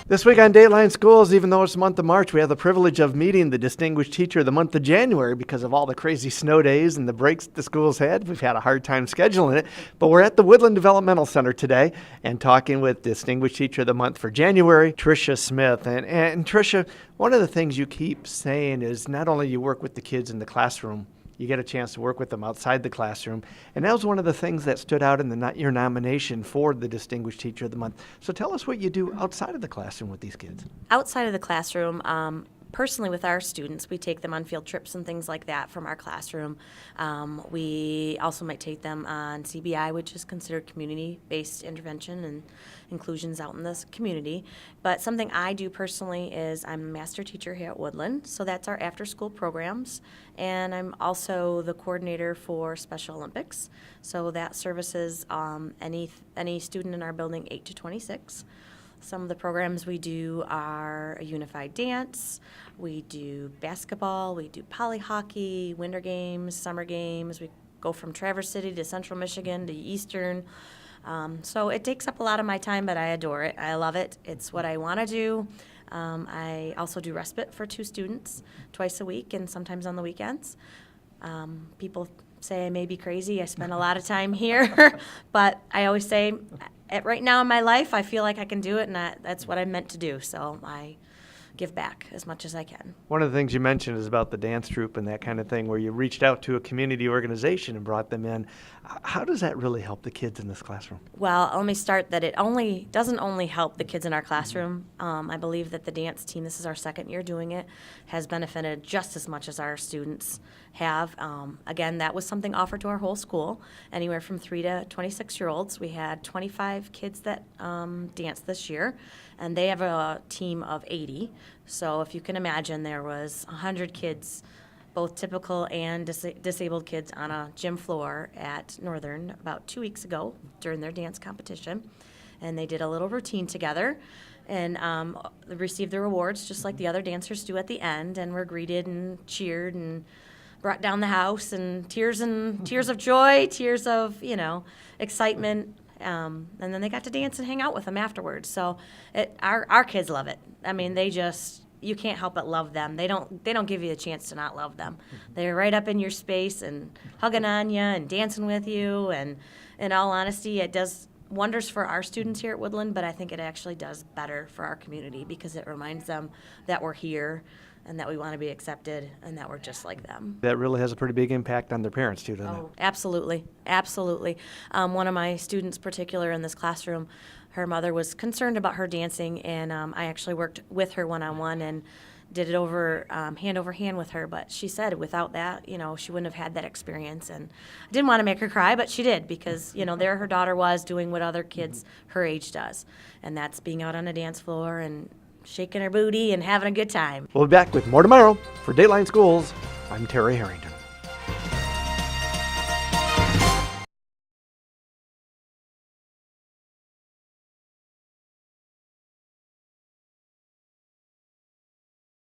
This week on Dateline Schools, even though it's the month of March, we have the privilege of meeting the Distinguished Teacher of the month of January because of all the crazy snow days and the breaks the schools had. We've had a hard time scheduling it, but we're at the Woodland Developmental Center today and talking with Distinguished Teacher of the month for January, Tricia Smith. And Tricia, one of the things you keep saying is not only you work with the kids in the classroom, you get a chance to work with them outside the classroom. And that was one of the things that stood out in your nomination for the Distinguished Teacher of the Month. So tell us what you do outside of the classroom with these kids. Outside of the classroom, personally with our students, we take them on field trips and things like that from our classroom. We also might take them on CBI, which is considered community-based intervention and inclusions out in this community. But something I do personally is I'm a master teacher here at Woodland, so that's our after-school programs. And I'm also the coordinator for Special Olympics, so that services any student in our building 8 to 26. Some of the programs we do are a unified dance, we do basketball, we do poly hockey, winter games, summer games. We go from Traverse City to Central Michigan to Eastern. So it takes up a lot of my time, but I adore it. I love it. It's what I want to do. I also do respite for 2 students twice a week and sometimes on the weekends. People say I may be crazy. I spend a lot of time here, but I always say right now in my life, I feel like I can do it, and that's what I'm meant to do. So I give back as much as I can. One of the things you mentioned is about the dance troupe and that kind of thing, where you reached out to a community organization and brought them in. How does that really help the kids in this classroom? Well, let me start that it doesn't only help the kids in our classroom. I believe that the dance team, this is our 2nd year doing it, has benefited just as much as our students have. Again, that was something offered to our whole school, anywhere from 3 to 26-year-olds. We had 25 kids that danced this year, and they have a team of 80. So if you can imagine, there was 100 kids, both typical and disabled kids, on a gym floor at Northern about 2 weeks ago during their dance competition. And they did a little routine together and received their awards just like the other dancers do at the end, and were greeted and cheered and brought down the house, and tears of joy, tears of, excitement. And then they got to dance and hang out with them afterwards. So our kids love it. I mean, you can't help but love them. They don't give you a chance to not love them. They're right up in your space and hugging on you and dancing with you. And in all honesty, it does wonders for our students here at Woodland, but I think it actually does better for our community because it reminds them that we're here and that we want to be accepted and that we're just like them. That really has a pretty big impact on their parents too, doesn't it? Oh, absolutely. Absolutely. One of my students particular in this classroom, her mother was concerned about her dancing, and I actually worked with her one-on-one and did it hand over hand with her. But she said without that, she wouldn't have had that experience. And I didn't want to make her cry, but she did because, there her daughter was doing what other kids her age does. And that's being out on a dance floor and shaking her booty and having a good time. We'll be back with more tomorrow. For Dateline Schools, I'm Terry Harrington.